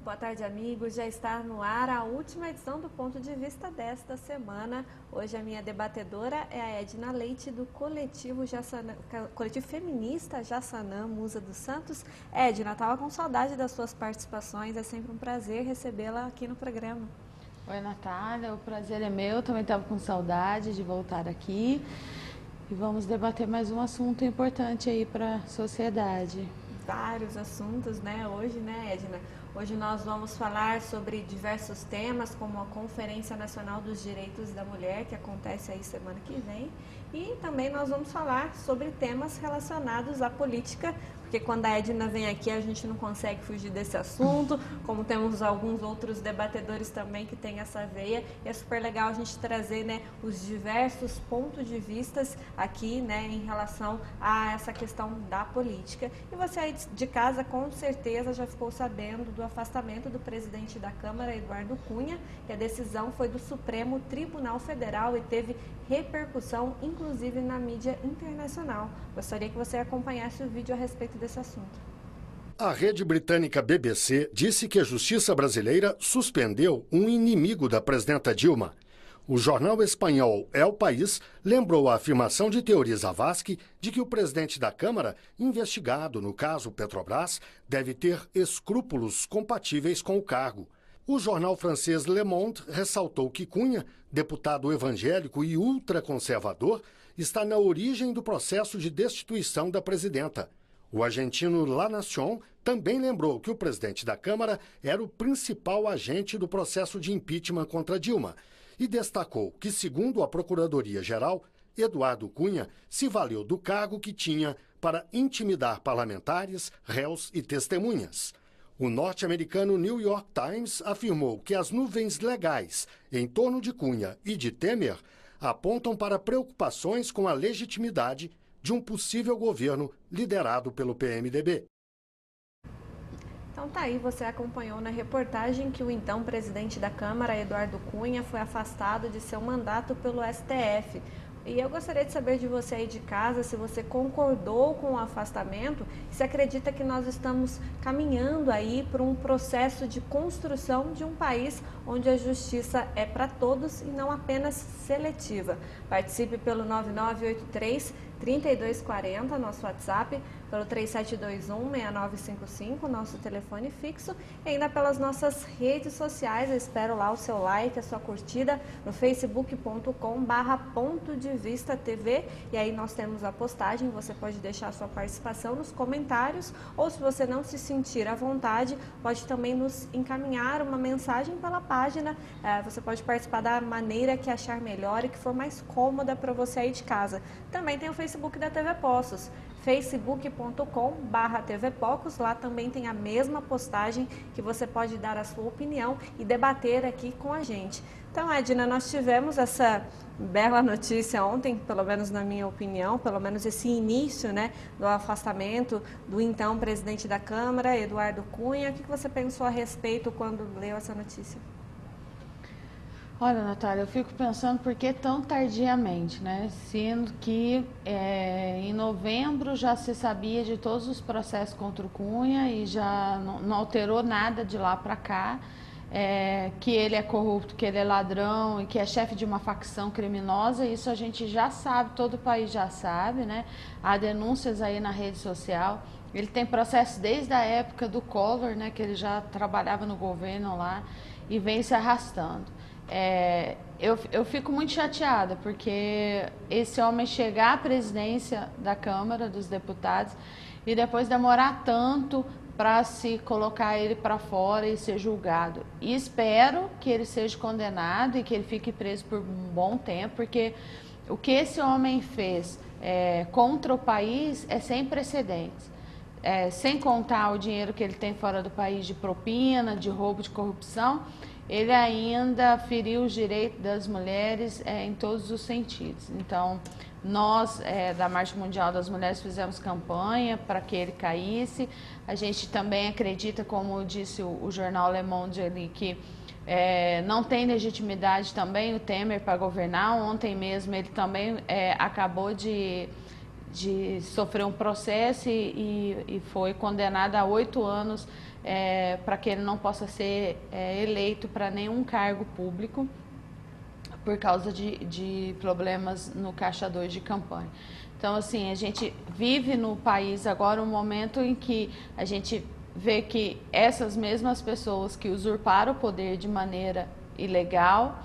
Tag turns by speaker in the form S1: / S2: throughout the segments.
S1: boa tarde, amigos. Já está no ar a última edição do Ponto de Vista desta semana. Hoje a minha debatedora é a Edna Leite, do coletivo feminista Jaçanã, Musa dos Santos. Edna, estava com saudade das suas participações, é sempre um prazer recebê-la aqui no programa.
S2: Oi, Natália, o prazer é meu, também estava com saudade de voltar aqui. E vamos debater mais um assunto importante aí para a sociedade.
S1: Vários assuntos, né, hoje, né, Edna? Hoje nós vamos falar sobre diversos temas, como a Conferência Nacional dos Direitos da Mulher, que acontece aí semana que vem. E também nós vamos falar sobre temas relacionados à política, porque quando a Edna vem aqui a gente não consegue fugir desse assunto, como temos alguns outros debatedores também que têm essa veia, e é super legal a gente trazer, né, os diversos pontos de vistas aqui, né, em relação a essa questão da política. E você aí de casa com certeza já ficou sabendo do afastamento do presidente da Câmara, Eduardo Cunha, que a decisão foi do Supremo Tribunal Federal e teve repercussão, inclusive na mídia internacional. Gostaria que você acompanhasse o vídeo a respeito desse assunto.
S3: A rede britânica BBC disse que a justiça brasileira suspendeu um inimigo da presidenta Dilma. O jornal espanhol El País lembrou a afirmação de Teori Zavascki de que o presidente da Câmara, investigado no caso Petrobras, deve ter escrúpulos compatíveis com o cargo. O jornal francês Le Monde ressaltou que Cunha, deputado evangélico e ultraconservador, está na origem do processo de destituição da presidenta. O argentino La Nación também lembrou que o presidente da Câmara era o principal agente do processo de impeachment contra Dilma e destacou que, segundo a Procuradoria-Geral, Eduardo Cunha se valeu do cargo que tinha para intimidar parlamentares, réus e testemunhas. O norte-americano New York Times afirmou que as nuvens legais em torno de Cunha e de Temer apontam para preocupações com a legitimidade de um possível governo liderado pelo PMDB.
S1: Então tá aí, você acompanhou na reportagem que o então presidente da Câmara, Eduardo Cunha, foi afastado de seu mandato pelo STF. E eu gostaria de saber de você aí de casa se você concordou com o afastamento e se acredita que nós estamos caminhando aí para um processo de construção de um país onde a justiça é para todos e não apenas seletiva. Participe pelo 9983-3240, nosso WhatsApp, pelo 3721-6955, nosso telefone fixo, e ainda pelas nossas redes sociais. Eu espero lá o seu like, a sua curtida no facebook.com/pontodevistatv, e aí nós temos a postagem, você pode deixar a sua participação nos comentários, ou se você não se sentir à vontade, pode também nos encaminhar uma mensagem pela página. Você pode participar da maneira que achar melhor e que for mais cômoda para você aí de casa. Também tem o Facebook da TV Poços, facebook.com/tvpocos, lá também tem a mesma postagem que você pode dar a sua opinião e debater aqui com a gente. Então, Edna, nós tivemos essa bela notícia ontem, pelo menos na minha opinião, pelo menos esse início, né, do afastamento do então presidente da Câmara, Eduardo Cunha. O que você pensou a respeito quando leu essa notícia?
S2: Olha, Natália, eu fico pensando por que tão tardiamente, né? Sendo que em novembro já se sabia de todos os processos contra o Cunha e já não alterou nada de lá para cá, que ele é corrupto, que ele é ladrão e que é chefe de uma facção criminosa. Isso a gente já sabe, todo o país já sabe, né? Há denúncias aí na rede social. Ele tem processo desde a época do Collor, né? Que ele já trabalhava no governo lá e vem se arrastando. Eu fico muito chateada porque esse homem chegar à presidência da Câmara dos Deputados e depois demorar tanto para se colocar ele para fora e ser julgado. E espero que ele seja condenado e que ele fique preso por um bom tempo, porque o que esse homem fez contra o país é sem precedentes. Sem contar o dinheiro que ele tem fora do país de propina, de roubo, de corrupção, ele ainda feriu os direitos das mulheres em todos os sentidos. Então, nós, da Marcha Mundial das Mulheres, fizemos campanha para que ele caísse. A gente também acredita, como disse o jornal Le Monde ali, que não tem legitimidade também o Temer para governar. Ontem mesmo ele também acabou de de sofrer um processo e foi condenado a 8 anos para que ele não possa ser eleito para nenhum cargo público por causa de problemas no caixa 2 de campanha. Então, assim, a gente vive no país agora um momento em que a gente vê que essas mesmas pessoas que usurparam o poder de maneira ilegal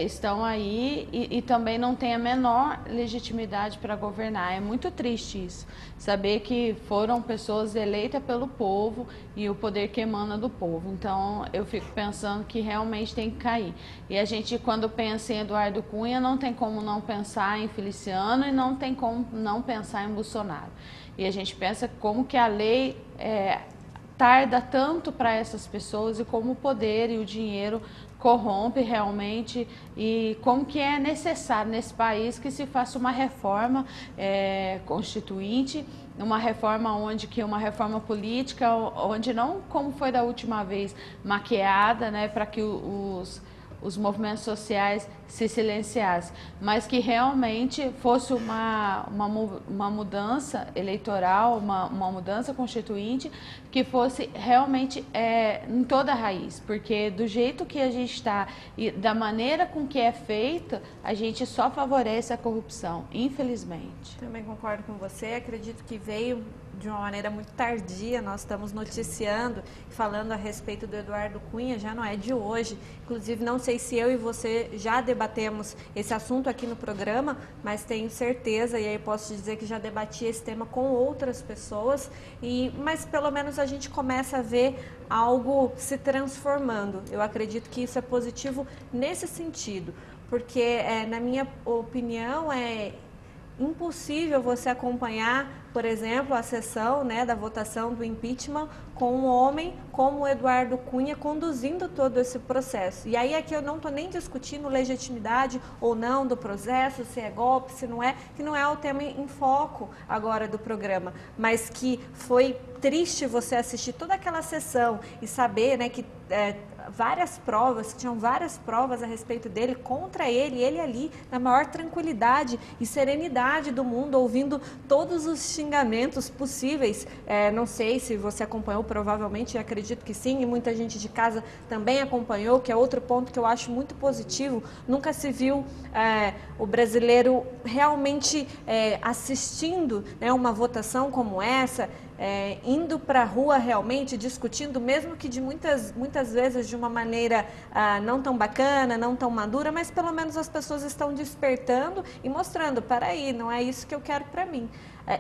S2: estão aí e também não têm a menor legitimidade para governar. É muito triste isso, saber que foram pessoas eleitas pelo povo e o poder que emana do povo. Então, eu fico pensando que realmente tem que cair. E a gente, quando pensa em Eduardo Cunha, não tem como não pensar em Feliciano e não tem como não pensar em Bolsonaro. E a gente pensa como que a lei tarda tanto para essas pessoas e como o poder e o dinheiro corrompe realmente e como que é necessário nesse país que se faça uma reforma constituinte, uma reforma uma reforma política, onde não como foi da última vez, maquiada, né, para que os movimentos sociais se silenciassem, mas que realmente fosse uma mudança eleitoral, uma mudança constituinte, que fosse realmente em toda a raiz, porque do jeito que a gente está e da maneira com que é feita, a gente só favorece a corrupção, infelizmente.
S1: Também concordo com você, acredito que veio de uma maneira muito tardia, nós estamos noticiando, falando a respeito do Eduardo Cunha, já não é de hoje, inclusive não sei se eu e você já debatemos esse assunto aqui no programa, mas tenho certeza, e aí posso te dizer que já debati esse tema com outras pessoas, mas pelo menos a gente começa a ver algo se transformando. Eu acredito que isso é positivo nesse sentido, porque na minha opinião é impossível você acompanhar, por exemplo, a sessão, né, da votação do impeachment com um homem como o Eduardo Cunha conduzindo todo esse processo. E aí é que eu não estou nem discutindo legitimidade ou não do processo, se é golpe, se não é, que não é o tema em foco agora do programa, mas que foi triste você assistir toda aquela sessão e saber, né, que tinham várias provas a respeito dele, contra ele, ele ali, na maior tranquilidade e serenidade do mundo, ouvindo todos os xingamentos possíveis. Não sei se você acompanhou, provavelmente, acredito que sim, e muita gente de casa também acompanhou, que é outro ponto que eu acho muito positivo. Nunca se viu o brasileiro realmente assistindo, né, uma votação como essa, indo para a rua realmente, discutindo, mesmo que de muitas vezes de uma maneira não tão bacana, não tão madura, mas pelo menos as pessoas estão despertando e mostrando, peraí, não é isso que eu quero para mim.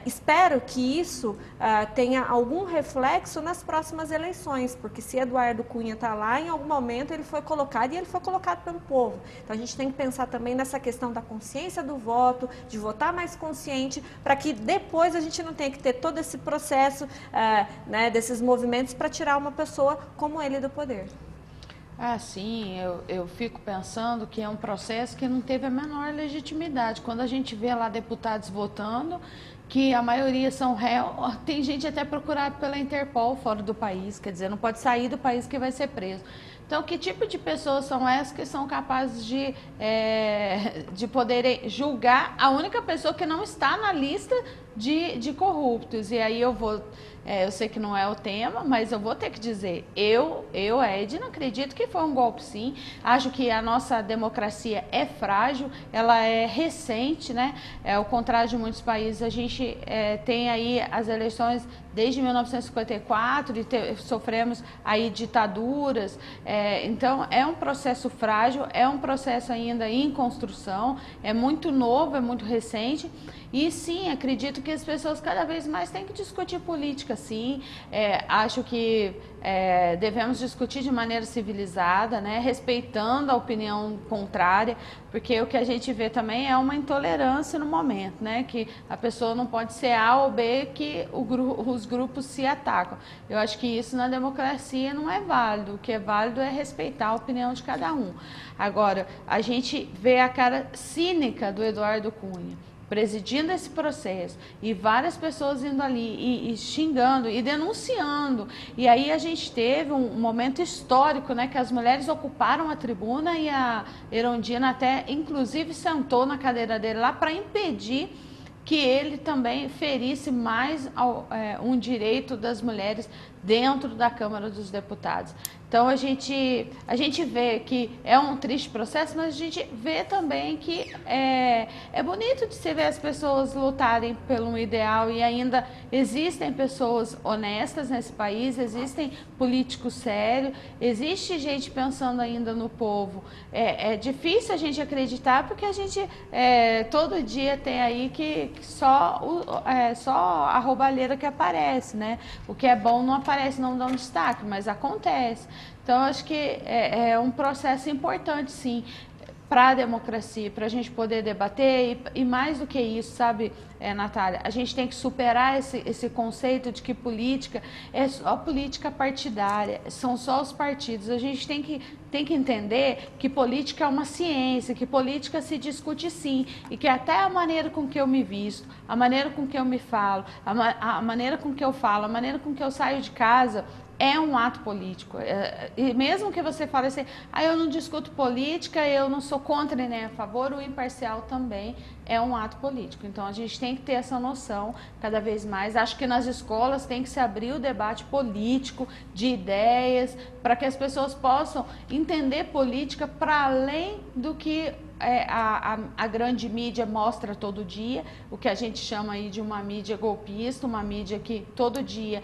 S1: Espero que isso tenha algum reflexo nas próximas eleições, porque se Eduardo Cunha está lá, em algum momento ele foi colocado e ele foi colocado pelo povo. Então a gente tem que pensar também nessa questão da consciência do voto, de votar mais consciente, para que depois a gente não tenha que ter todo esse processo, né, desses movimentos para tirar uma pessoa como ele do poder.
S2: Sim, eu fico pensando que é um processo que não teve a menor legitimidade. Quando a gente vê lá deputados votando, que a maioria são réus, tem gente até procurada pela Interpol fora do país, quer dizer, não pode sair do país que vai ser preso. Então, que tipo de pessoas são essas que são capazes de poderem julgar a única pessoa que não está na lista de corruptos? E aí eu sei que não é o tema, mas eu vou ter que dizer, Edna, acredito que foi um golpe sim, acho que a nossa democracia é frágil, ela é recente, né? Ao contrário de muitos países, a gente tem aí as eleições desde 1954 e sofremos aí ditaduras, então é um processo frágil, é um processo ainda em construção, é muito novo, é muito recente. E sim, acredito que as pessoas cada vez mais têm que discutir política, sim. Acho que devemos discutir de maneira civilizada, né, respeitando a opinião contrária, porque o que a gente vê também é uma intolerância no momento, né, que a pessoa não pode ser A ou B, que os grupos se atacam. Eu acho que isso na democracia não é válido. O que é válido é respeitar a opinião de cada um. Agora, a gente vê a cara cínica do Eduardo Cunha presidindo esse processo e várias pessoas indo ali e xingando e denunciando. E aí a gente teve um momento histórico, né, que as mulheres ocuparam a tribuna e a Erundina até inclusive sentou na cadeira dele lá para impedir que ele também ferisse mais um direito das mulheres dentro da Câmara dos Deputados. Então a gente vê que é um triste processo, mas a gente vê também que é bonito de se ver as pessoas lutarem pelo um ideal, e ainda existem pessoas honestas nesse país, existem políticos sérios, existe gente pensando ainda no povo. É difícil a gente acreditar, porque a gente todo dia tem aí que só a roubalheira que aparece, né? O que é bom não aparece, não dá um destaque, mas acontece. Então, acho que é um processo importante, sim, para a democracia, para a gente poder debater, e mais do que isso, sabe, Natália, a gente tem que superar esse conceito de que política é só política partidária, são só os partidos. A gente tem que entender que política é uma ciência, que política se discute sim, e que até a maneira com que eu me visto, a maneira com que eu me falo, a maneira com que eu falo, a maneira com que eu saio de casa, é um ato político. E mesmo que você fale assim, eu não discuto política, eu não sou contra nem a favor, o imparcial também é um ato político. Então a gente tem que ter essa noção cada vez mais. Acho que nas escolas tem que se abrir o debate político, de ideias, para que as pessoas possam entender política para além do que a grande mídia mostra todo dia, o que a gente chama aí de uma mídia golpista, uma mídia que todo dia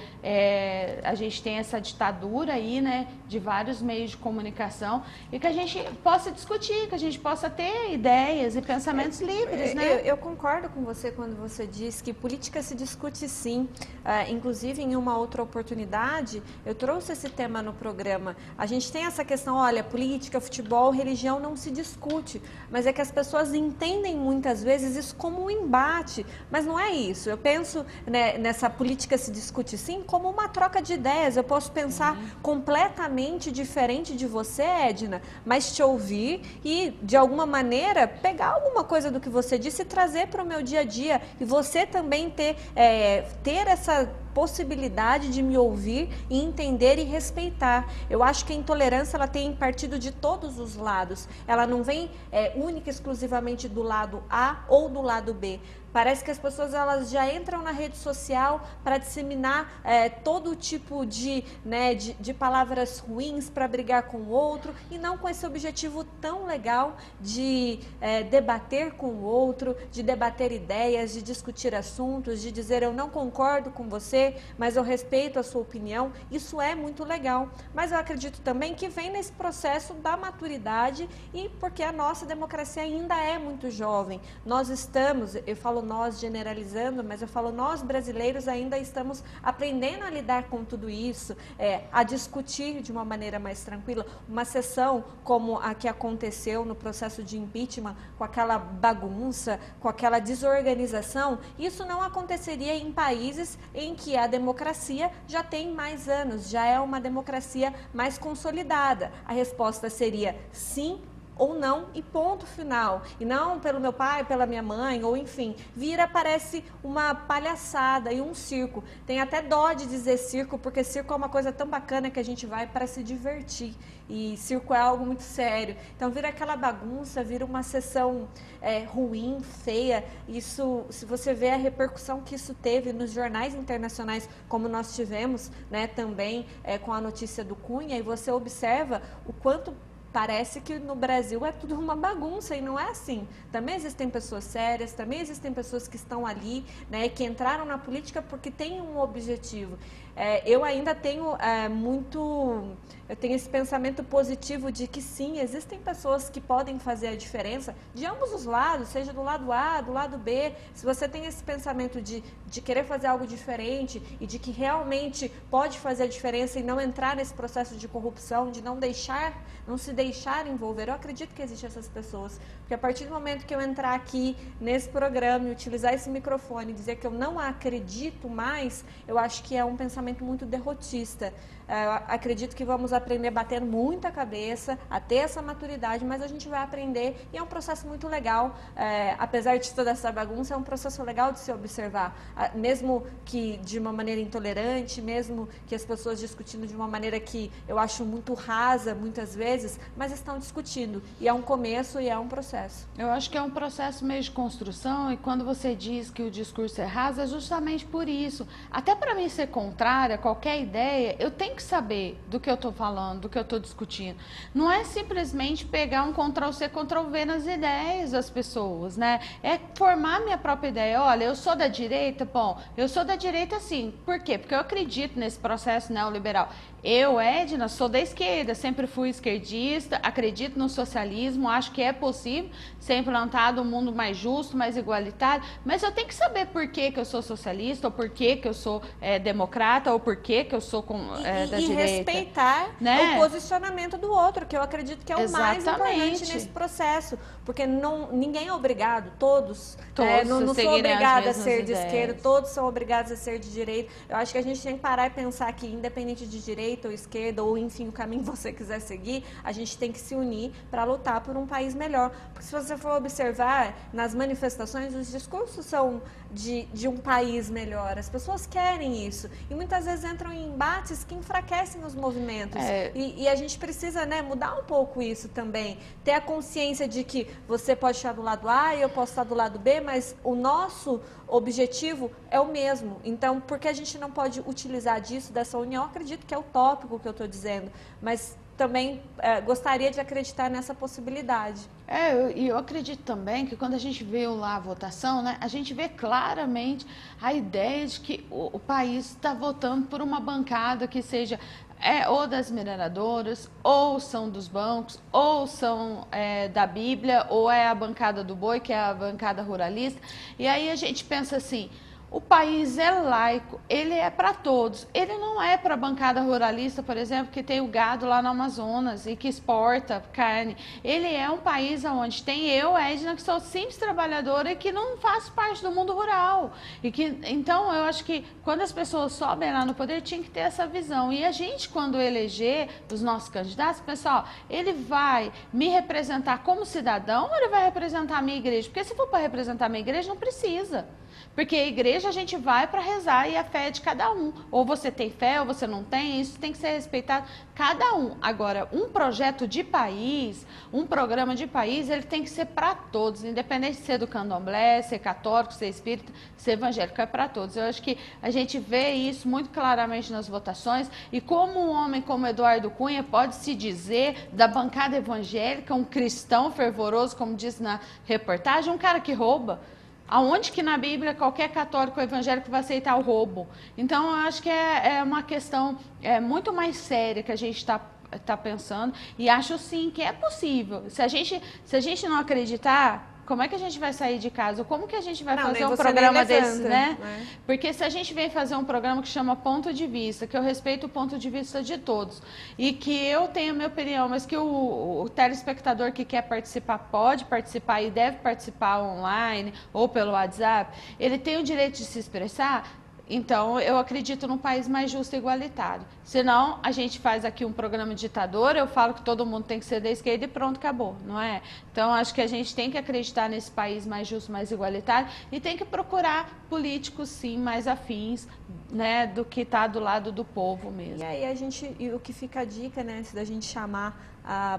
S2: a gente tem essa ditadura aí, né, de vários meios de comunicação, e que a gente possa discutir, que a gente possa ter ideias e pensamentos livres, né?
S1: Eu concordo com você quando você diz que política se discute sim. Inclusive, em uma outra oportunidade, eu trouxe esse tema no programa. A gente tem essa questão, olha, política, futebol, religião não se discute, mas é que as pessoas entendem muitas vezes isso como um embate, mas não é isso. Eu penso, né, nessa política se discute sim como uma troca de ideias. Eu posso pensar completamente diferente de você, Edna, mas te ouvir e, de alguma maneira, pegar alguma coisa do que você disse e trazer para o meu dia a dia. E você também ter essa possibilidade de me ouvir e entender e respeitar. Eu acho que a intolerância ela tem partido de todos os lados. Ela não vem única e exclusivamente do lado A ou do lado B. Parece que as pessoas elas já entram na rede social para disseminar todo tipo de palavras ruins para brigar com o outro, e não com esse objetivo tão legal de debater com o outro, de debater ideias, de discutir assuntos, de dizer eu não concordo com você, mas eu respeito a sua opinião. Isso é muito legal, mas eu acredito também que vem nesse processo da maturidade, e porque a nossa democracia ainda é muito jovem. Nós estamos, eu falo nós generalizando, mas eu falo nós brasileiros ainda estamos aprendendo a lidar com tudo isso, a discutir de uma maneira mais tranquila. Uma sessão como a que aconteceu no processo de impeachment, com aquela bagunça, com aquela desorganização, isso não aconteceria em países em que a democracia já tem mais anos, já é uma democracia mais consolidada. A resposta seria sim ou não, e ponto final. E não pelo meu pai, pela minha mãe, ou enfim, parece uma palhaçada e um circo. Tem até dó de dizer circo, porque circo é uma coisa tão bacana que a gente vai para se divertir. E circo é algo muito sério. Então vira aquela bagunça, vira uma sessão ruim, feia. Isso, se você vê a repercussão que isso teve nos jornais internacionais, como nós tivemos, né, também com a notícia do Cunha, e você observa o quanto parece que no Brasil é tudo uma bagunça, e não é assim. Também existem pessoas sérias, também existem pessoas que estão ali, né, que entraram na política porque têm um objetivo. Eu ainda tenho eu tenho esse pensamento positivo de que sim, existem pessoas que podem fazer a diferença de ambos os lados, seja do lado A, do lado B. Se você tem esse pensamento de querer fazer algo diferente e de que realmente pode fazer a diferença e não entrar nesse processo de corrupção, de não se deixar envolver, eu acredito que existem essas pessoas. Porque a partir do momento que eu entrar aqui nesse programa e utilizar esse microfone e dizer que eu não acredito mais, eu acho que é um pensamento muito derrotista. Acredito que vamos aprender a bater muita cabeça, a ter essa maturidade, mas a gente vai aprender, e é um processo muito legal. Apesar de toda essa bagunça, é um processo legal de se observar. Mesmo que de uma maneira intolerante, mesmo que as pessoas discutindo de uma maneira que eu acho muito rasa, muitas vezes, mas estão discutindo. E é um começo e é um processo.
S2: Eu acho que é um processo meio de construção, e quando você diz que o discurso é raso, é justamente por isso. Até para mim ser contrária a qualquer ideia, eu tenho que saber do que eu estou falando, do que eu estou discutindo. Não é simplesmente pegar um Ctrl-C, Ctrl-V nas ideias das pessoas, né? É formar minha própria ideia. Olha, eu sou da direita, bom, eu sou da direita sim. Por quê? Porque eu acredito nesse processo neoliberal. Eu, Edna, sou da esquerda, sempre fui esquerdista, acredito no socialismo, acho que é possível ser implantado um mundo mais justo, mais igualitário, mas eu tenho que saber por que eu sou socialista, ou por que eu sou democrata, ou por que eu sou da direita.
S1: E respeitar, né, o posicionamento do outro, que eu acredito que é o mais importante nesse processo, porque ninguém é obrigado, todos não sou obrigada a ser de esquerda, todos são obrigados a ser de direita. Eu acho que a gente tem que parar e pensar que, independente de direita ou esquerda, ou enfim, o caminho que você quiser seguir, a gente tem que se unir para lutar por um país melhor. Porque se você for observar nas manifestações, os discursos são de um país melhor. As pessoas querem isso. E muitas vezes entram em embates que enfraquecem os movimentos. E a gente precisa, né, mudar um pouco isso também. Ter a consciência de que você pode estar do lado A e eu posso estar do lado B, mas o nosso objetivo é o mesmo. Então, por que a gente não pode utilizar disso, dessa união? Eu acredito que é utópico o que eu estou dizendo, mas também gostaria de acreditar nessa possibilidade.
S2: E eu acredito também que quando a gente vê lá a votação, né, a gente vê claramente a ideia de que o país está votando por uma bancada que seja ou das mineradoras, ou são dos bancos, ou são da Bíblia, ou é a bancada do boi, que é a bancada ruralista. E aí a gente pensa assim, o país é laico, ele é para todos. Ele não é para a bancada ruralista, por exemplo, que tem o gado lá no Amazonas e que exporta carne. Ele é um país onde tem eu, Edna, que sou simples trabalhadora e que não faço parte do mundo rural. Então, eu acho que quando as pessoas sobem lá no poder, tinha que ter essa visão. E a gente, quando eleger os nossos candidatos, pessoal, ele vai me representar como cidadão ou ele vai representar a minha igreja? Porque se for para representar a minha igreja, não precisa. Porque a igreja a gente vai para rezar e a fé é de cada um. Ou você tem fé ou você não tem, isso tem que ser respeitado cada um. Agora, um projeto de país, um programa de país, ele tem que ser para todos, independente de ser do candomblé, ser católico, ser espírita, ser evangélico, é para todos. Eu acho que a gente vê isso muito claramente nas votações e como um homem como Eduardo Cunha pode se dizer da bancada evangélica, um cristão fervoroso, como diz na reportagem, um cara que rouba. Aonde que na Bíblia qualquer católico ou evangélico vai aceitar o roubo? Então, eu acho que é uma questão muito mais séria que a gente está pensando e acho sim que é possível. Se a gente não acreditar, como é que a gente vai sair de casa? Como que a gente vai fazer um programa desse, né? Porque se a gente vem fazer um programa que chama Ponto de Vista, que eu respeito o ponto de vista de todos, e que eu tenho a minha opinião, mas que o telespectador que quer participar pode participar e deve participar online ou pelo WhatsApp, ele tem o direito de se expressar. Então, eu acredito num país mais justo e igualitário. Senão, a gente faz aqui um programa ditador, eu falo que todo mundo tem que ser da esquerda e pronto, acabou, não é? Então, acho que a gente tem que acreditar nesse país mais justo, mais igualitário e tem que procurar políticos, sim, mais afins, né, do que está do lado do povo mesmo.
S1: E aí, o que fica a dica, né, antes da gente chamar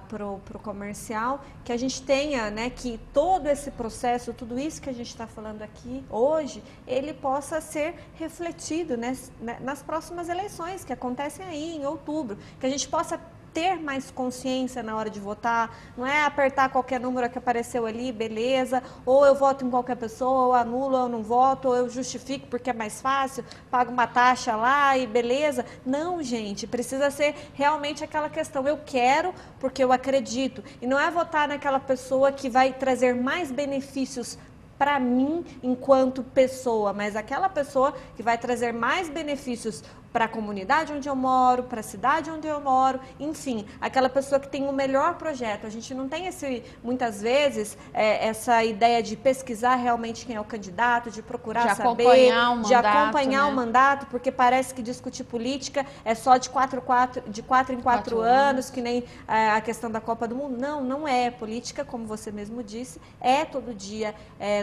S1: pro comercial, que a gente tenha, né, que todo esse processo, tudo isso que a gente está falando aqui hoje, ele possa ser refletido, né, nas próximas eleições que acontecem aí em outubro, que a gente possa ter mais consciência na hora de votar, não é apertar qualquer número que apareceu ali, beleza, ou eu voto em qualquer pessoa, ou anulo, ou eu não voto, ou eu justifico porque é mais fácil, pago uma taxa lá e beleza. Não, gente, precisa ser realmente aquela questão, eu quero porque eu acredito, e não é votar naquela pessoa que vai trazer mais benefícios para mim enquanto pessoa, mas aquela pessoa que vai trazer mais benefícios para a comunidade onde eu moro, para a cidade onde eu moro, enfim, aquela pessoa que tem o melhor projeto. A gente não tem muitas vezes essa ideia de pesquisar realmente quem é o candidato, de procurar saber, de acompanhar o mandato, porque parece que discutir política é só de 4 em 4 anos, que nem a questão da Copa do Mundo. Não, não é. Política, como você mesmo disse, é todo dia.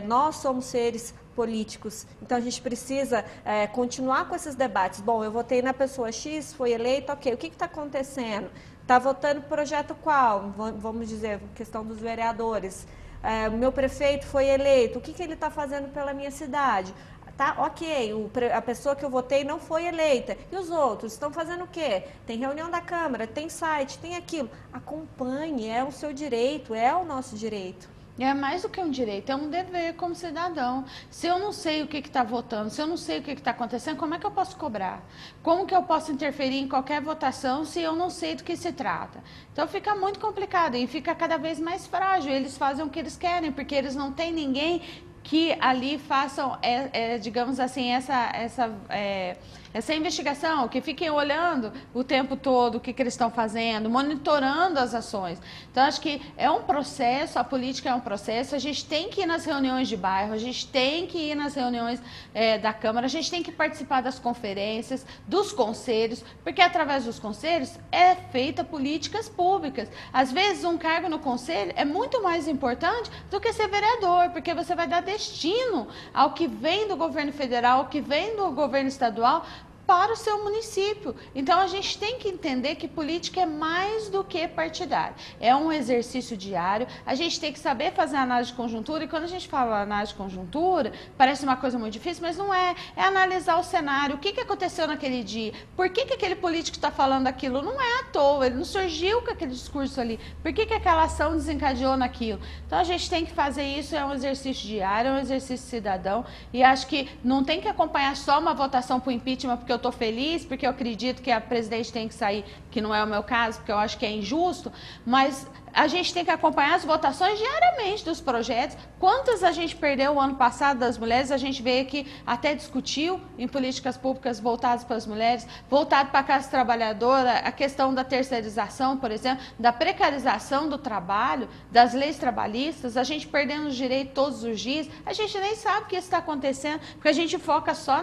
S1: Nós somos seres políticos. Então, a gente precisa continuar com esses debates. Bom, eu votei na pessoa X, foi eleito, ok, o que está acontecendo? Está votando projeto qual? Vamos dizer, questão dos vereadores. Meu prefeito foi eleito, o que ele está fazendo pela minha cidade? Tá, ok, a pessoa que eu votei não foi eleita. E os outros estão fazendo o quê? Tem reunião da Câmara, tem site, tem aquilo. Acompanhe, é o seu direito, é o nosso direito.
S2: É mais do que um direito, é um dever como cidadão. Se eu não sei o que está votando, se eu não sei o que está acontecendo, como é que eu posso cobrar? Como que eu posso interferir em qualquer votação se eu não sei do que se trata? Então fica muito complicado e fica cada vez mais frágil. Eles fazem o que eles querem, porque eles não têm ninguém que ali façam, digamos assim, essa investigação, que fiquem olhando o tempo todo o que eles estão fazendo, monitorando as ações. Então, acho que é um processo, a política é um processo, a gente tem que ir nas reuniões de bairro, a gente tem que ir nas reuniões da Câmara, a gente tem que participar das conferências, dos conselhos, porque através dos conselhos é feita políticas públicas. Às vezes, um cargo no conselho é muito mais importante do que ser vereador, porque você vai dar destino ao que vem do governo federal, ao que vem do governo estadual, para o seu município. Então, a gente tem que entender que política é mais do que partidário. É um exercício diário, a gente tem que saber fazer análise de conjuntura, e quando a gente fala análise de conjuntura, parece uma coisa muito difícil, mas não é. É analisar o cenário, o que aconteceu naquele dia, por que aquele político está falando aquilo, não é à toa, ele não surgiu com aquele discurso ali, por que aquela ação desencadeou naquilo. Então, a gente tem que fazer isso, é um exercício diário, é um exercício cidadão, e acho que não tem que acompanhar só uma votação para o impeachment, porque eu estou feliz, porque eu acredito que a presidente tem que sair, que não é o meu caso, porque eu acho que é injusto, mas a gente tem que acompanhar as votações diariamente dos projetos. Quantas a gente perdeu o ano passado das mulheres, a gente veio aqui até discutiu em políticas públicas voltadas para as mulheres, voltado para a classe trabalhadora, a questão da terceirização, por exemplo, da precarização do trabalho, das leis trabalhistas, a gente perdendo os direitos todos os dias, a gente nem sabe o que está acontecendo, porque a gente foca só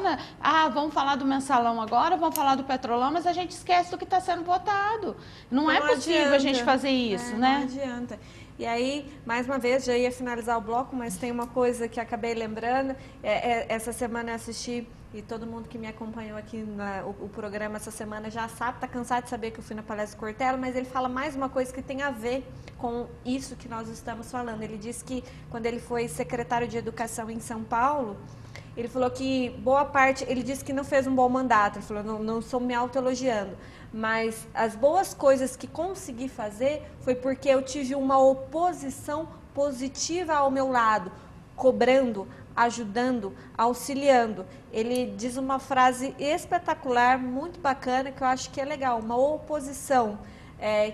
S2: vamos falar do mensalão agora, vamos falar do petrolão, mas a gente esquece do que está sendo votado. Não é possível adianta a gente fazer isso, né?
S1: Não adianta. E aí, mais uma vez, já ia finalizar o bloco, mas tem uma coisa que acabei lembrando. Essa semana eu assisti, e todo mundo que me acompanhou aqui o programa essa semana já sabe, está cansado de saber que eu fui na palestra do Cortella, mas ele fala mais uma coisa que tem a ver com isso que nós estamos falando. Ele disse que quando ele foi secretário de Educação em São Paulo, ele falou que boa parte, ele disse que não fez um bom mandato, ele falou, não estou me autoelogiando, mas as boas coisas que consegui fazer foi porque eu tive uma oposição positiva ao meu lado, cobrando, ajudando, auxiliando. Ele diz uma frase espetacular, muito bacana, que eu acho que é legal, uma oposição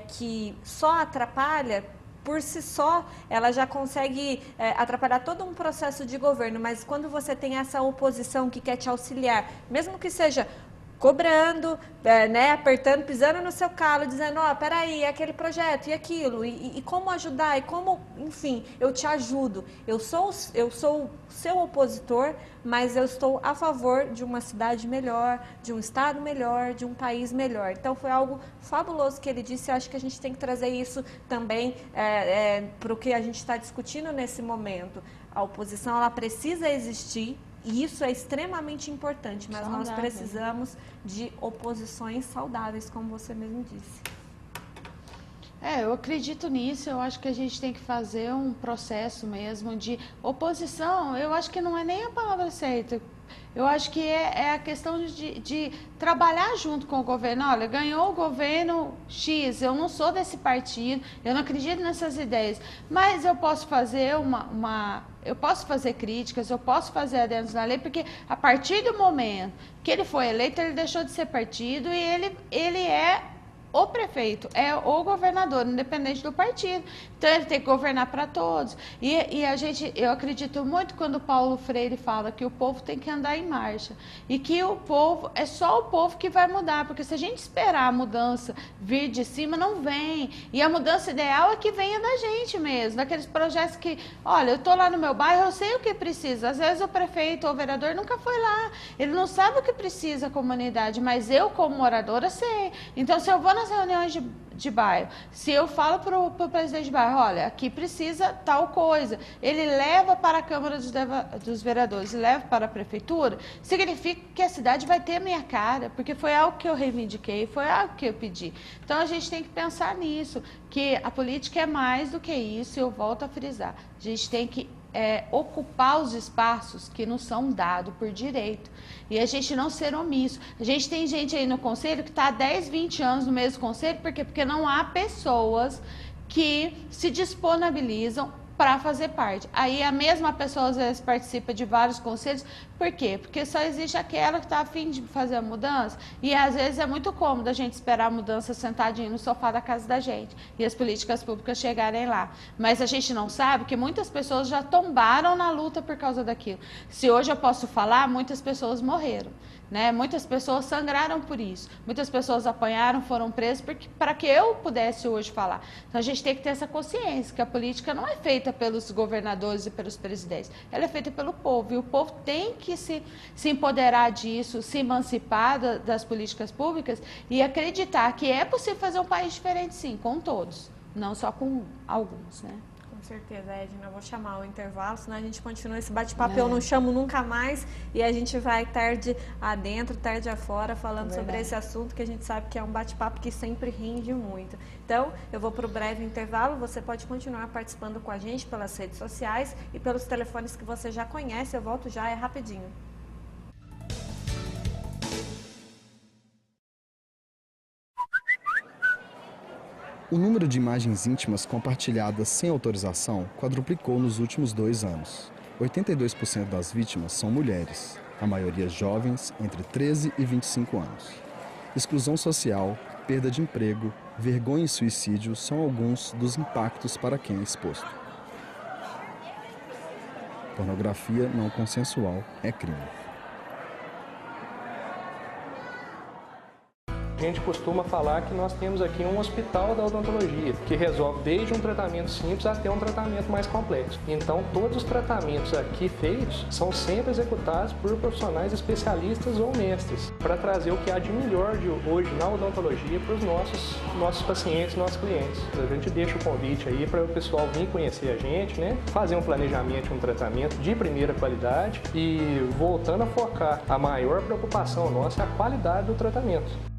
S1: que só atrapalha, por si só, ela já consegue atrapalhar todo um processo de governo, mas quando você tem essa oposição que quer te auxiliar, mesmo que seja cobrando, apertando, pisando no seu calo, dizendo, peraí, aquele projeto e aquilo, e como ajudar, e como, enfim, eu te ajudo. Eu sou seu opositor, mas eu estou a favor de uma cidade melhor, de um estado melhor, de um país melhor. Então, foi algo fabuloso que ele disse, eu acho que a gente tem que trazer isso também para o que a gente está discutindo nesse momento. A oposição, ela precisa existir, e isso é extremamente importante, mas nós precisamos de oposições saudáveis, como você mesmo disse.
S2: Eu acredito nisso, eu acho que a gente tem que fazer um processo mesmo de oposição, eu acho que não é nem a palavra certa. Eu acho que é a questão de trabalhar junto com o governo. Olha, ganhou o governo X, eu não sou desse partido, eu não acredito nessas ideias, mas eu posso fazer eu posso fazer críticas, eu posso fazer adendos na lei, porque a partir do momento que ele foi eleito, ele deixou de ser partido e ele é o prefeito, é o governador, independente do partido. Então, ele tem que governar para todos. E eu acredito muito quando o Paulo Freire fala que o povo tem que andar em marcha. E que o povo, é só o povo que vai mudar. Porque se a gente esperar a mudança vir de cima, não vem. E a mudança ideal é que venha da gente mesmo. Daqueles projetos que, olha, eu estou lá no meu bairro, eu sei o que precisa. Às vezes o prefeito ou o vereador nunca foi lá. Ele não sabe o que precisa a comunidade, mas eu, como moradora, sei. Então, se eu vou nas reuniões de bairro. Se eu falo para o presidente de bairro, olha, aqui precisa tal coisa, ele leva para a Câmara dos Vereadores e leva para a Prefeitura, significa que a cidade vai ter a minha cara, porque foi algo que eu reivindiquei, foi algo que eu pedi. Então a gente tem que pensar nisso, que a política é mais do que isso, e eu volto a frisar. A gente tem que ocupar os espaços que nos são dados por direito. E a gente não ser omisso. A gente tem gente aí no conselho que está há 10, 20 anos no mesmo conselho, por quê? Porque não há pessoas que se disponibilizam para fazer parte. Aí a mesma pessoa às vezes participa de vários conselhos. Por quê? Porque só existe aquela que está a fim de fazer a mudança. E às vezes é muito cômodo a gente esperar a mudança sentadinho no sofá da casa da gente e as políticas públicas chegarem lá. Mas a gente não sabe que muitas pessoas já tombaram na luta por causa daquilo. Se hoje eu posso falar, muitas pessoas morreram. Né? Muitas pessoas sangraram por isso, muitas pessoas apanharam, foram presas para que eu pudesse hoje falar. Então a gente tem que ter essa consciência que a política não é feita pelos governadores e pelos presidentes, ela é feita pelo povo, e o povo tem que se empoderar disso, se emancipar das políticas públicas e acreditar que é possível fazer um país diferente, sim, com todos, não só com alguns, né?
S1: Com certeza, Edna, eu vou chamar o intervalo, senão a gente continua esse bate-papo, eu não chamo nunca mais, e a gente vai tarde adentro, tarde afora, falando sobre esse assunto, que a gente sabe que é um bate-papo que sempre rende muito. Então, eu vou para o breve intervalo, você pode continuar participando com a gente pelas redes sociais e pelos telefones que você já conhece, eu volto já, é rapidinho.
S4: O número de imagens íntimas compartilhadas sem autorização quadruplicou nos últimos 2 anos. 82% das vítimas são mulheres, a maioria jovens entre 13 e 25 anos. Exclusão social, perda de emprego, vergonha e suicídio são alguns dos impactos para quem é exposto. Pornografia não consensual é crime.
S5: A gente costuma falar que nós temos aqui um hospital da odontologia, que resolve desde um tratamento simples até um tratamento mais complexo. Então, todos os tratamentos aqui feitos são sempre executados por profissionais especialistas ou mestres, para trazer o que há de melhor de hoje na odontologia para os nossos pacientes, nossos clientes. A gente deixa o convite aí para o pessoal vir conhecer a gente, né? Fazer um planejamento de um tratamento de primeira qualidade e voltando a focar, a maior preocupação nossa é a qualidade do tratamento.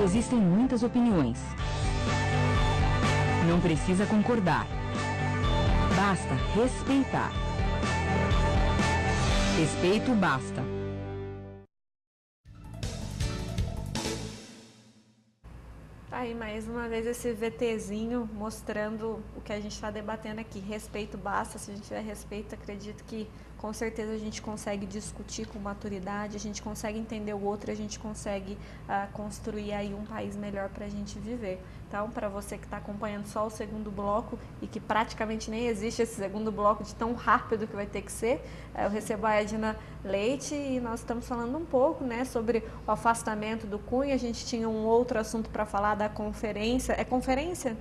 S6: Existem muitas opiniões. Não precisa concordar. Basta respeitar. Respeito basta.
S1: Tá aí mais uma vez esse VTzinho mostrando o que a gente está debatendo aqui. Respeito basta. Se a gente tiver respeito, acredito que com certeza a gente consegue discutir com maturidade, a gente consegue entender o outro, a gente consegue construir aí um país melhor para a gente viver. Então, para você que está acompanhando só o segundo bloco e que praticamente nem existe esse segundo bloco de tão rápido que vai ter que ser, eu recebo a Edna Leite e nós estamos falando um pouco, né, sobre o afastamento do Cunha. A gente tinha um outro assunto para falar da conferência. É conferência?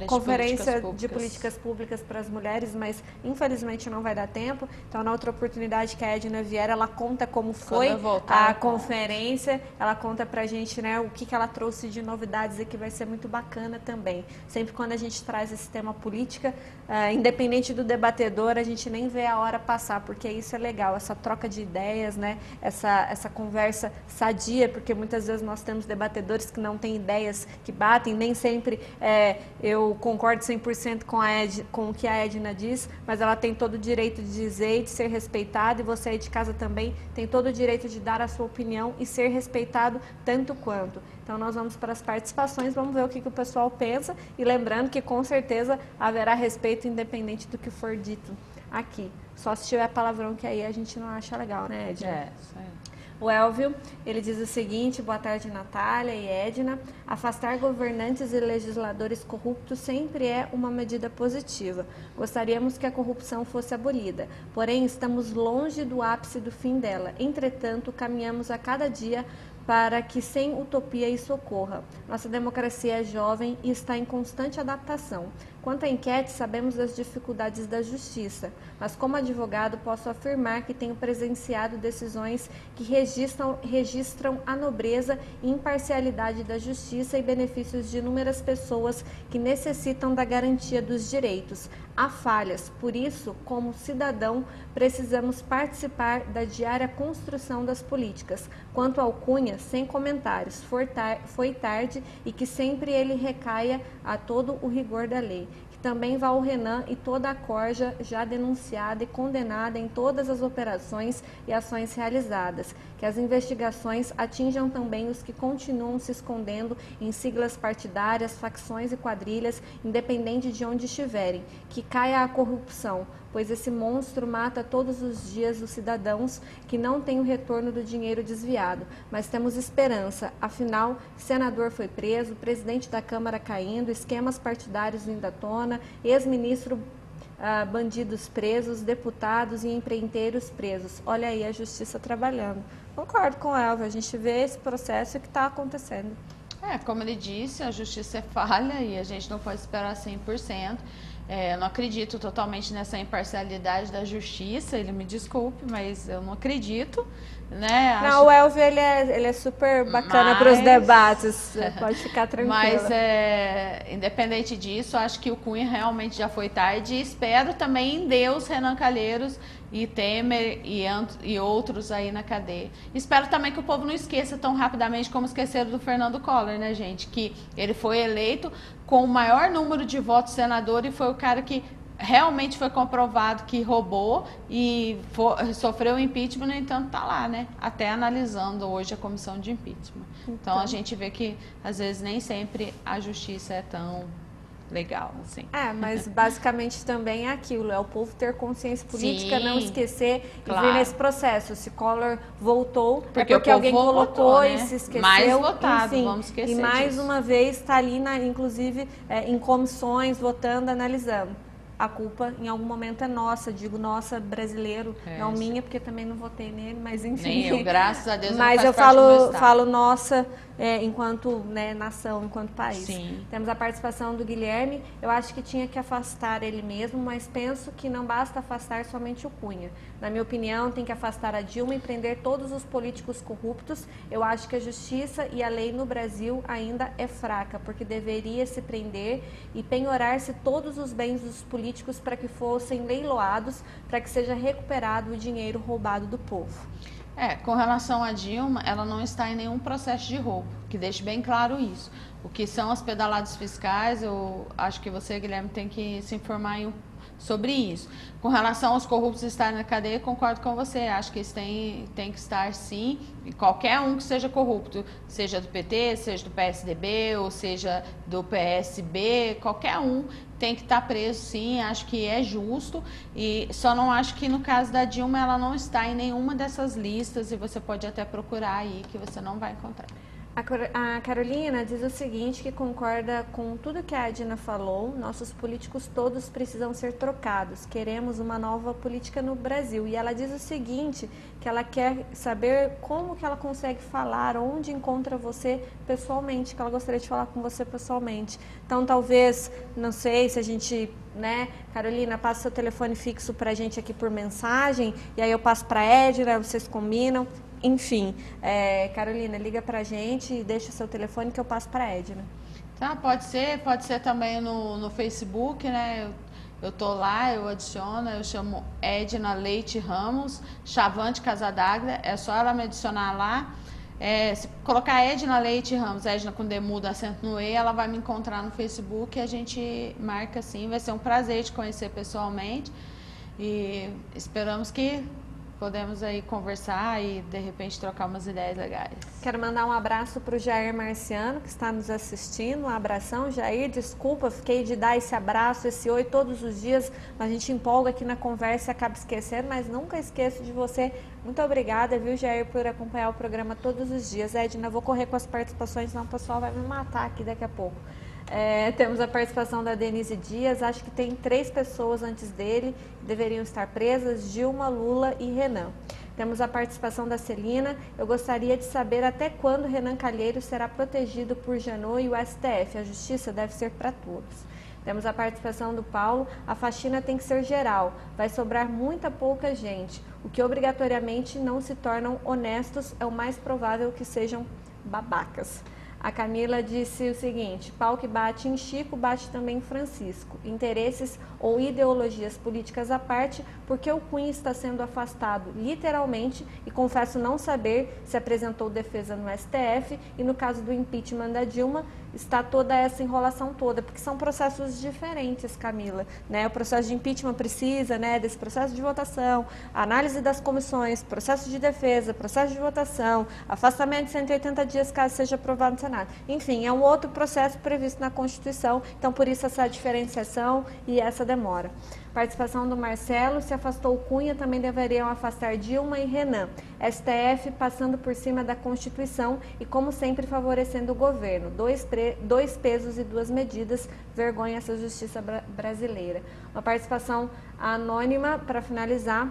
S1: Conferência de políticas públicas para as mulheres, mas infelizmente não vai dar tempo. Então, na outra oportunidade que a Edna vier, ela conta como foi a conferência, ela conta pra gente, né, o que ela trouxe de novidades e que vai ser muito bacana também. Sempre quando a gente traz esse tema política, independente do debatedor, a gente nem vê a hora passar, porque isso é legal, essa troca de ideias, né, essa conversa sadia, porque muitas vezes nós temos debatedores que não têm ideias que batem, nem sempre eu concordo 100% com o que a Edna diz, mas ela tem todo o direito de dizer e de ser respeitado, e você aí de casa também tem todo o direito de dar a sua opinião e ser respeitado tanto quanto. Então nós vamos para as participações, vamos ver o que o pessoal pensa, e lembrando que com certeza haverá respeito independente do que for dito aqui. Só se tiver palavrão, que aí a gente não acha legal, né, Edna?
S2: Isso aí.
S1: O Elvio, ele diz o seguinte: boa tarde, Natália e Edna. Afastar governantes e legisladores corruptos sempre é uma medida positiva. Gostaríamos que a corrupção fosse abolida, porém estamos longe do ápice do fim dela. Entretanto, caminhamos a cada dia para que sem utopia isso ocorra. Nossa democracia é jovem e está em constante adaptação. Quanto à enquete, sabemos das dificuldades da justiça, mas como advogado posso afirmar que tenho presenciado decisões que registram a nobreza e imparcialidade da justiça e benefícios de inúmeras pessoas que necessitam da garantia dos direitos. Há falhas, por isso, como cidadão, precisamos participar da diária construção das políticas. Quanto ao Cunha, sem comentários, foi tarde e que sempre ele recaia a todo o rigor da lei. Que também vá o Renan e toda a corja já denunciada e condenada em todas as operações e ações realizadas. Que as investigações atinjam também os que continuam se escondendo em siglas partidárias, facções e quadrilhas, independente de onde estiverem. Que caia a corrupção, pois esse monstro mata todos os dias os cidadãos que não têm o retorno do dinheiro desviado. Mas temos esperança, afinal, senador foi preso, presidente da Câmara caindo, esquemas partidários vindo à tona, ex-ministro bandidos presos, deputados e empreiteiros presos. Olha aí a justiça trabalhando. Concordo com o Elvio, a gente vê esse processo que está acontecendo.
S2: Como ele disse, a justiça é falha e a gente não pode esperar 100%. Eu não acredito totalmente nessa imparcialidade da justiça, ele me desculpe, mas eu não acredito, né?
S1: Não, o Elvio, ele é super bacana para os debates, pode ficar tranquilo.
S2: Mas, independente disso, acho que o Cunha realmente já foi tarde e espero também em Deus, Renan Calheiros e Temer e outros aí na cadeia. Espero também que o povo não esqueça tão rapidamente como esqueceram do Fernando Collor, né, gente? Que ele foi eleito com o maior número de votos senador e foi o cara que realmente foi comprovado que roubou e sofreu impeachment, no entanto tá lá, né? Até analisando hoje a comissão de impeachment. Então a gente vê que às vezes nem sempre a justiça é tão legal, assim.
S1: Mas basicamente também é aquilo, é o povo ter consciência política, não esquecer e vir nesse processo. Se Collor voltou, porque alguém colocou, né? E se esqueceu.
S2: Mais votado,
S1: enfim,
S2: vamos esquecer
S1: e mais
S2: disso.
S1: uma vez está ali, inclusive, em comissões, votando, analisando. A culpa em algum momento é nossa, digo nossa, brasileiro, não minha, porque também não votei nele, mas enfim.
S2: Nem eu, graças a Deus,
S1: mas eu falo nossa, enquanto, né, nação, enquanto país.
S2: Sim.
S1: Temos a participação do Guilherme. Eu acho que tinha que afastar ele mesmo, mas penso que não basta afastar somente o Cunha. Na minha opinião, tem que afastar a Dilma e prender todos os políticos corruptos. Eu acho que a justiça e a lei no Brasil ainda é fraca, porque deveria se prender e penhorar-se todos os bens dos políticos para que fossem leiloados, para que seja recuperado o dinheiro roubado do povo.
S2: Com relação a Dilma, ela não está em nenhum processo de roubo, que deixe bem claro isso. O que são as pedaladas fiscais, eu acho que você, Guilherme, tem que se informar sobre isso. Com relação aos corruptos estarem na cadeia, concordo com você, acho que eles têm que estar sim, e qualquer um que seja corrupto, seja do PT, seja do PSDB, ou seja do PSB, qualquer um tem que estar preso sim, acho que é justo, e só não acho que no caso da Dilma ela não está em nenhuma dessas listas, e você pode até procurar aí que você não vai encontrar.
S1: A Carolina diz o seguinte, que concorda com tudo que a Edna falou. Nossos políticos todos precisam ser trocados. Queremos uma nova política no Brasil. E ela diz o seguinte, que ela quer saber como que ela consegue falar, onde encontra você pessoalmente, que ela gostaria de falar com você pessoalmente. Então, talvez, não sei se a gente, né, Carolina, passa seu telefone fixo pra gente aqui por mensagem, e aí eu passo pra Edna, vocês combinam. Enfim, Carolina, liga pra gente e deixa o seu telefone que eu passo pra Edna.
S2: Tá, pode ser também no Facebook, né? Eu tô lá, eu adiciono, eu chamo Edna Leite Ramos, Chavante Casadaglia, é só ela me adicionar lá. Se colocar Edna Leite Ramos, Edna com D mudo, acento no E, ela vai me encontrar no Facebook e a gente marca assim, vai ser um prazer te conhecer pessoalmente. E esperamos que podemos aí conversar e de repente trocar umas ideias legais.
S1: Quero mandar um abraço para o Jair Marciano, que está nos assistindo. Um abração, Jair. Desculpa, fiquei de dar esse abraço, esse oi todos os dias. A gente empolga aqui na conversa e acaba esquecendo, mas nunca esqueço de você. Muito obrigada, viu, Jair, por acompanhar o programa todos os dias. Edna, vou correr com as participações, senão o pessoal vai me matar aqui daqui a pouco. Temos a participação da Denise Dias, acho que tem 3 pessoas antes dele que deveriam estar presas, Dilma, Lula e Renan. Temos a participação da Celina, eu gostaria de saber até quando Renan Calheiros será protegido por Janot e o STF, a justiça deve ser para todos. Temos a participação do Paulo, a faxina tem que ser geral, vai sobrar muita pouca gente, o que obrigatoriamente não se tornam honestos, é o mais provável que sejam babacas. A Camila disse o seguinte: pau que bate em Chico, bate também em Francisco. Interesses ou ideologias políticas à parte, porque o Cunha está sendo afastado literalmente e confesso não saber se apresentou defesa no STF e no caso do impeachment da Dilma está toda essa enrolação toda, porque são processos diferentes, Camila, né? O processo de impeachment precisa, né, desse processo de votação, análise das comissões, processo de defesa, processo de votação, afastamento de 180 dias caso seja aprovado no Senado. Enfim, é um outro processo previsto na Constituição, então por isso essa diferenciação e essa demora. Participação do Marcelo, se afastou o Cunha, também deveriam afastar Dilma e Renan. STF passando por cima da Constituição e, como sempre, favorecendo o governo. Dois pesos e 2 medidas, vergonha essa justiça brasileira. Uma participação anônima, para finalizar.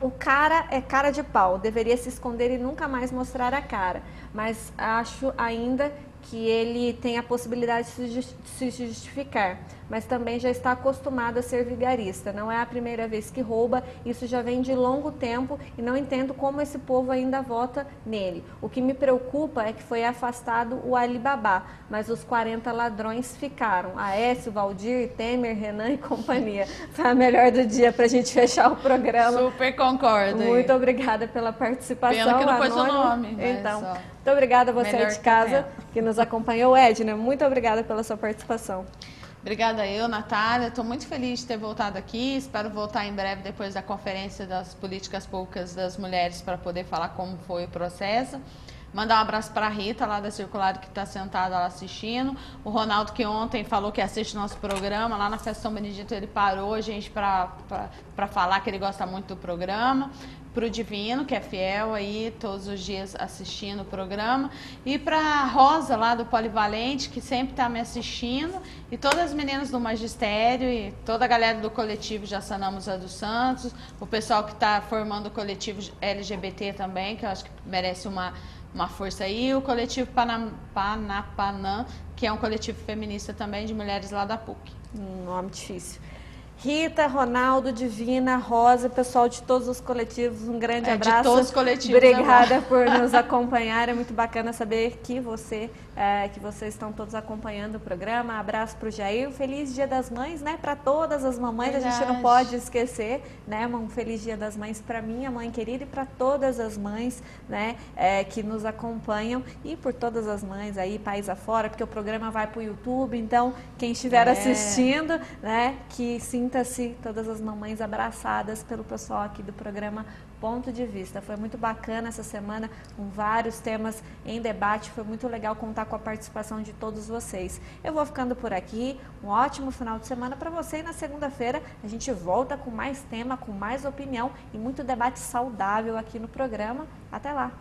S1: O cara é cara de pau, deveria se esconder e nunca mais mostrar a cara, mas acho ainda que ele tem a possibilidade de se justificar, mas também já está acostumado a ser vigarista. Não é a primeira vez que rouba, isso já vem de longo tempo e não entendo como esse povo ainda vota nele. O que me preocupa é que foi afastado o Alibaba, mas os 40 ladrões ficaram. Aécio, Valdir, Temer, Renan e companhia. Foi a melhor do dia para a gente fechar o programa.
S2: Super concordo.
S1: Muito obrigada pela participação.
S2: Pena que não pôs o nome.
S1: Então, muito obrigada a você aí de casa que nos acompanhou. Edna, muito obrigada pela sua participação.
S2: Obrigada eu, Natália. Estou muito feliz de ter voltado aqui. Espero voltar em breve depois da Conferência das Políticas Públicas das Mulheres para poder falar como foi o processo. Mandar um abraço para a Rita, lá da Circular, que está sentada lá assistindo. O Ronaldo, que ontem falou que assiste nosso programa. Lá na Festa São Benedito, ele parou a gente para falar que ele gosta muito do programa. Para o Divino, que é fiel aí, todos os dias assistindo o programa. E para a Rosa, lá do Polivalente, que sempre está me assistindo. E todas as meninas do Magistério e toda a galera do coletivo Já Sanamos a dos Santos. O pessoal que está formando o coletivo LGBT também, que eu acho que merece uma força aí. O coletivo Panapanã, que é um coletivo feminista também de mulheres lá da PUC.
S1: Nome difícil. Rita, Ronaldo, Divina, Rosa, pessoal de todos os coletivos, um grande abraço.
S2: De todos os coletivos.
S1: Obrigada por nos acompanhar, é muito bacana saber que vocês estão todos acompanhando o programa. Abraço para o Jair, feliz Dia das Mães, né? Para todas as mamães, verdade. A gente não pode esquecer, né? Um feliz Dia das Mães para minha mãe querida e para todas as mães, né? Que nos acompanham e por todas as mães aí, país afora, porque o programa vai para o YouTube, então quem estiver assistindo, né? Que sinta-se todas as mamães abraçadas pelo pessoal aqui do programa Ponto de Vista. Foi muito bacana essa semana, com vários temas em debate, foi muito legal contar com a participação de todos vocês. Eu vou ficando por aqui, um ótimo final de semana para você e na segunda-feira a gente volta com mais tema, com mais opinião e muito debate saudável aqui no programa. Até lá!